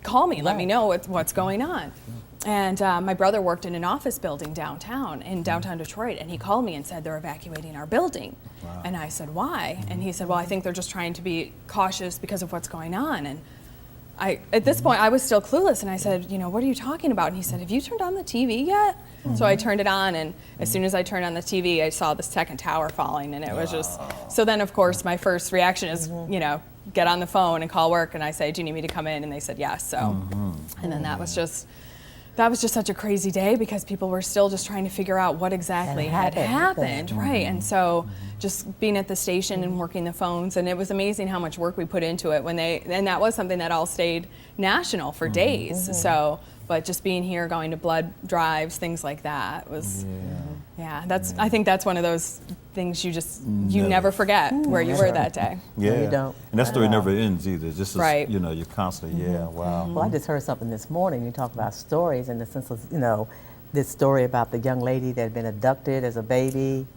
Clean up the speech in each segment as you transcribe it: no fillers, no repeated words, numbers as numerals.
call me, let me know what's going on. And my brother worked in an office building in downtown Detroit, and he called me and said they're evacuating our building. Wow. And I said, why? And he said, well, I think they're just trying to be cautious because of what's going on. And at this point, I was still clueless, and I said, what are you talking about? And he said, have you turned on the TV yet? So I turned it on, and as soon as I turned on the TV, I saw the second tower falling, and it was just, so then of course my first reaction is, get on the phone and call work, and I say, do you need me to come in? And they said yes, so. And then that was just such a crazy day because people were still just trying to figure out what exactly had happened, right? And so just being at the station and working the phones, and it was amazing how much work we put into it and that was something that all stayed national for days. So, but just being here, going to blood drives, things like that was, I think that's one of those things you never forget where you were that day. Yeah, no, you don't. And that story never ends either. Just right. You're constantly, wow. Well, I just heard something this morning. You talk about stories in the sense of, this story about the young lady that had been abducted as a baby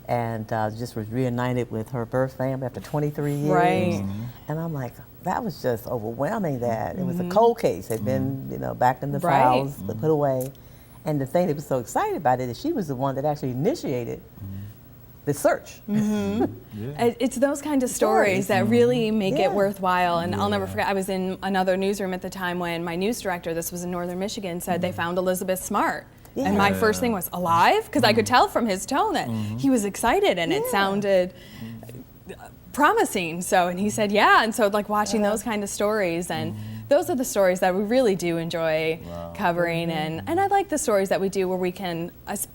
and just was reunited with her birth family after 23 years. Right. And I'm like, that was just overwhelming that. It was a cold case, had been, back in the files, put away. And the thing that was so excited about it is she was the one that actually initiated the search. It's those kind of stories that really make it worthwhile. And I'll never forget, I was in another newsroom at the time when my news director, this was in Northern Michigan, said they found Elizabeth Smart. And my first thing was, alive? Because I could tell from his tone that he was excited and it sounded promising. So, and he said, yeah. And so like watching those kind of stories, and those are the stories that we really do enjoy covering. And I like the stories that we do where we can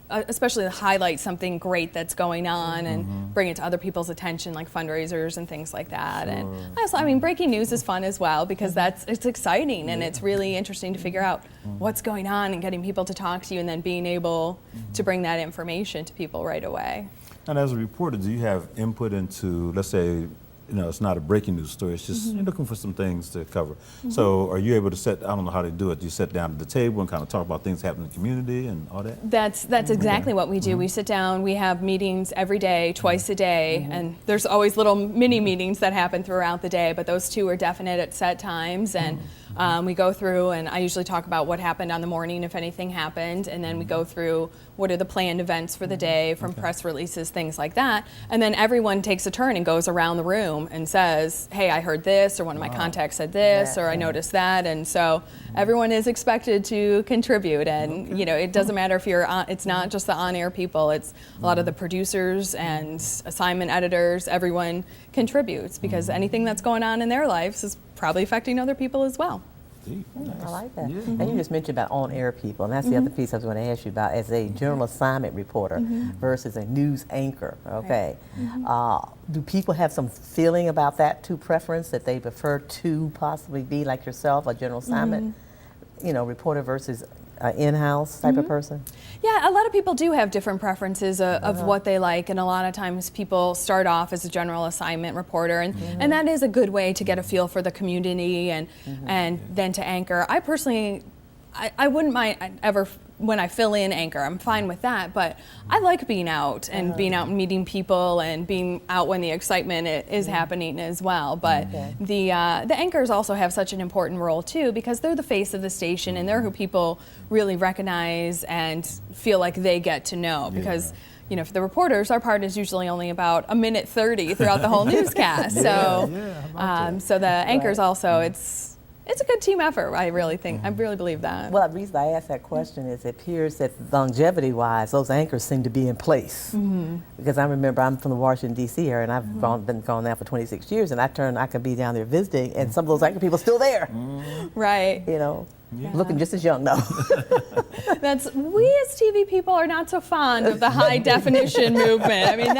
especially highlight something great that's going on and bring it to other people's attention, like fundraisers and things like that. And I mean, breaking news is fun as well because it's exciting and it's really interesting to figure out what's going on and getting people to talk to you and then being able to bring that information to people right away. And as a reporter, do you have input into, let's say, it's not a breaking news story, it's just you're looking for some things to cover. So are you able to I don't know how to do it, do you sit down at the table and kind of talk about things happening in the community and all that? That's exactly what we do. We sit down, we have meetings every day, twice a day, and there's always little mini meetings that happen throughout the day, but those two are definite at set times. And we go through, and I usually talk about what happened on the morning, if anything happened, and then we go through what are the planned events for the day, from press releases, things like that. And then everyone takes a turn and goes around the room and says, hey, I heard this, or one of my contacts said this, or I noticed that. And so everyone is expected to contribute. And it doesn't matter if you're on, it's not just the on-air people, it's a lot of the producers and assignment editors, everyone contributes because anything that's going on in their lives is probably affecting other people as well. Nice. I like that. And you just mentioned about on-air people, and that's the other piece I was going to ask you about as a general assignment reporter versus a news anchor, okay? Do people have some feeling about that too, preference that they prefer to possibly be like yourself, a general assignment, reporter versus in-house type of person? Yeah, a lot of people do have different preferences of what they like, and a lot of times people start off as a general assignment reporter, and that is a good way to get a feel for the community and then to anchor. I personally, I wouldn't mind ever when I fill in anchor, I'm fine with that, but I like being out and being out and meeting people and being out when the excitement is happening as well. But the anchors also have such an important role too because they're the face of the station and they're who people really recognize and feel like they get to know because for the reporters, our part is usually only about a minute 30 throughout the whole newscast. So the anchors also, it's a good team effort, I really think. I really believe that. Well, the reason I asked that question is it appears that longevity-wise, those anchors seem to be in place. Because I remember I'm from the Washington, D.C. area, and I've been gone now for 26 years, and I could be down there visiting, and some of those anchor people are still there. Right. Looking just as young, though. We as TV people are not so fond of the high definition movement. I mean,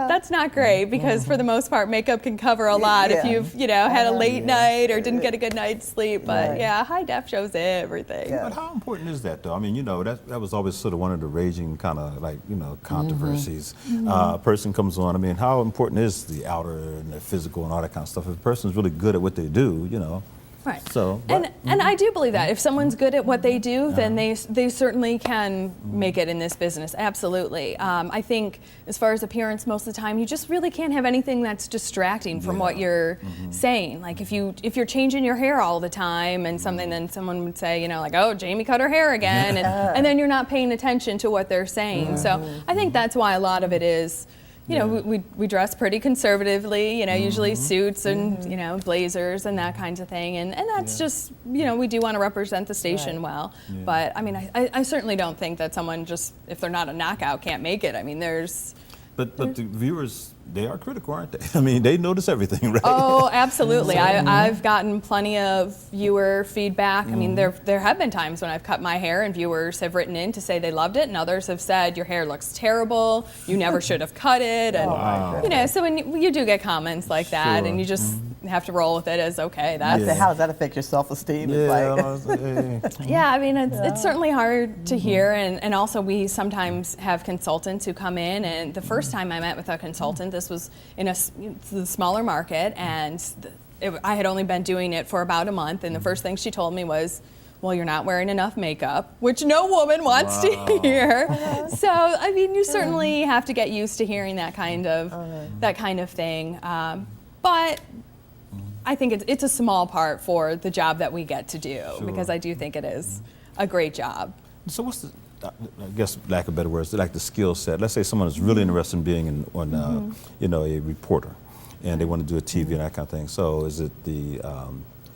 that's not great because for the most part, makeup can cover a lot if you've had a late night or didn't get a good night's sleep. But high def shows everything. But how important is that, though? I mean, that was always sort of one of the raging kind of controversies. A person comes on. I mean, how important is the outer and the physical and all that kind of stuff? If a person's really good at what they do, Right. So, and I do believe that if someone's good at what they do, then they certainly can make it in this business. Absolutely. I think as far as appearance, most of the time, you just really can't have anything that's distracting from what you're saying. Like if you're changing your hair all the time and something, then someone would say, like, oh, Jamie cut her hair again, and then you're not paying attention to what they're saying. So I think that's why a lot of it is. We dress pretty conservatively, usually suits and, blazers and that kinds of thing. And that's just, we do want to represent the station well. Yeah. But, I mean, I certainly don't think that someone just, if they're not a knockout, can't make it. I mean, But the viewers, they are critical, aren't they? I mean, they notice everything, right? Oh, absolutely. I've gotten plenty of viewer feedback. I mean, there have been times when I've cut my hair and viewers have written in to say they loved it, and others have said, your hair looks terrible, you never should have cut it. And, so when you do get comments like that, and you just have to roll with it as, okay, that's... How does that affect your self-esteem? Yeah, I mean, it's certainly hard to hear, and also we sometimes have consultants who come in, and the first time I met with a consultant, this was in the smaller market, and I had only been doing it for about a month, and the first thing she told me was, well, you're not wearing enough makeup, which no woman wants to hear. So, I mean, you certainly have to get used to hearing that kind of thing. But I think it's a small part for the job that we get to do, because I do think it is a great job. So what's the, I guess, lack of better words, like the skill set? Let's say someone is really interested in being a reporter, and they want to do a TV and that kind of thing. So is it the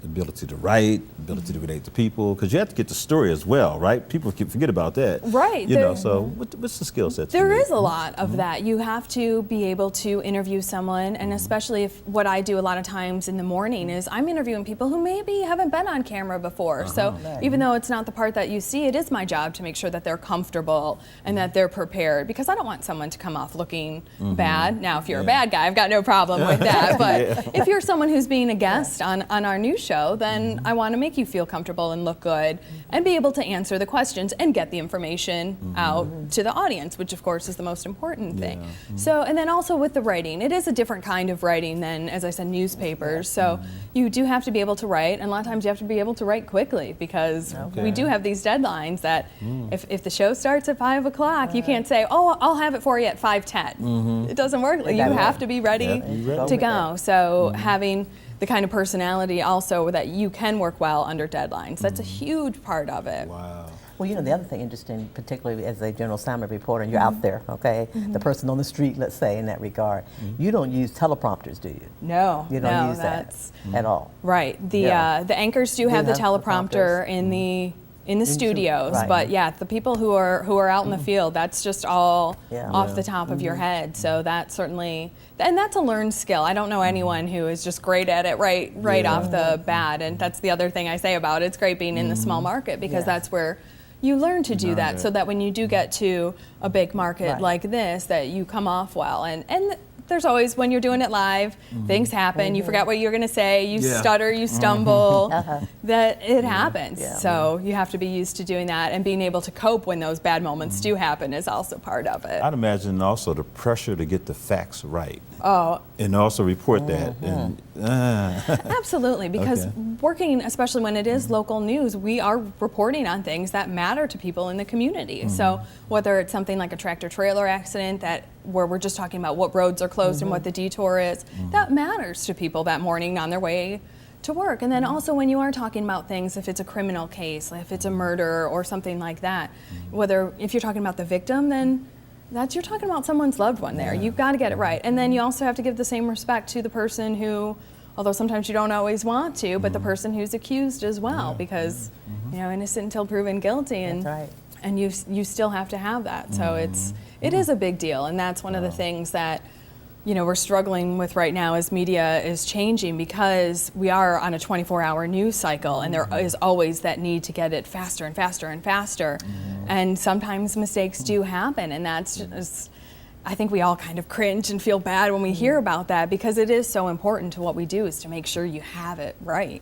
ability to write, ability to relate to people? Because you have to get the story as well, right? People forget about that. Right. So what's the skill set? There is a lot of that. You have to be able to interview someone, and especially if what I do a lot of times in the morning is I'm interviewing people who maybe haven't been on camera before. So even though it's not the part that you see, it is my job to make sure that they're comfortable and that they're prepared, because I don't want someone to come off looking bad. Now, if you're a bad guy, I've got no problem with that. But if you're someone who's being a guest on our new show, then I want to make you feel comfortable and look good and be able to answer the questions and get the information out to the audience, which of course is the most important thing. So, and then also with the writing, it is a different kind of writing than, as I said, newspapers. So you do have to be able to write, and a lot of times you have to be able to write quickly, because we do have these deadlines that if the show starts at 5 o'clock, you can't say, oh, I'll have it for you at 5:10. It doesn't work. You have to be ready to go. So having the kind of personality also that you can work well under deadlines. That's a huge part of it. Wow. Well, the other thing interesting, particularly as a general assignment reporter, and you're out there, okay? The person on the street, let's say, in that regard. You don't use teleprompters, do you? No. You don't use that at all. Right. The anchors do have the teleprompter in the studios, but the people who are out in the field, that's just all off the top of your head. So that certainly, and that's a learned skill. I don't know anyone who is just great at it right off the bat. And that's the other thing I say about it. It's great being in the small market, because that's where you learn to do that, so that when you do get to a big market like this, that you come off well. And there's always, when you're doing it live, things happen. You forget what you're going to say. You stutter, you stumble. That it happens. So you have to be used to doing that, and being able to cope when those bad moments do happen is also part of it. I'd imagine also the pressure to get the facts right. Oh. And also report that. And, Absolutely, because working, especially when it is local news, we are reporting on things that matter to people in the community. So whether it's something like a tractor trailer accident where we're just talking about what roads are closed and what the detour is, that matters to people that morning on their way to work. And then also when you are talking about things, if it's a criminal case, if it's a murder or something like that, if you're talking about the victim, then you're talking about someone's loved one there. You've got to get it right. And then you also have to give the same respect to the person who, although sometimes you don't always want to, but the person who's accused as well, because innocent until proven guilty, and you still have to have that. So it is a big deal, and that's one of the things that we're struggling with right now as media is changing, because we are on a 24-hour news cycle, and there is always that need to get it faster and faster and faster. And sometimes mistakes do happen, and that's just, I think we all kind of cringe and feel bad when we hear about that, because it is so important to what we do, is to make sure you have it right.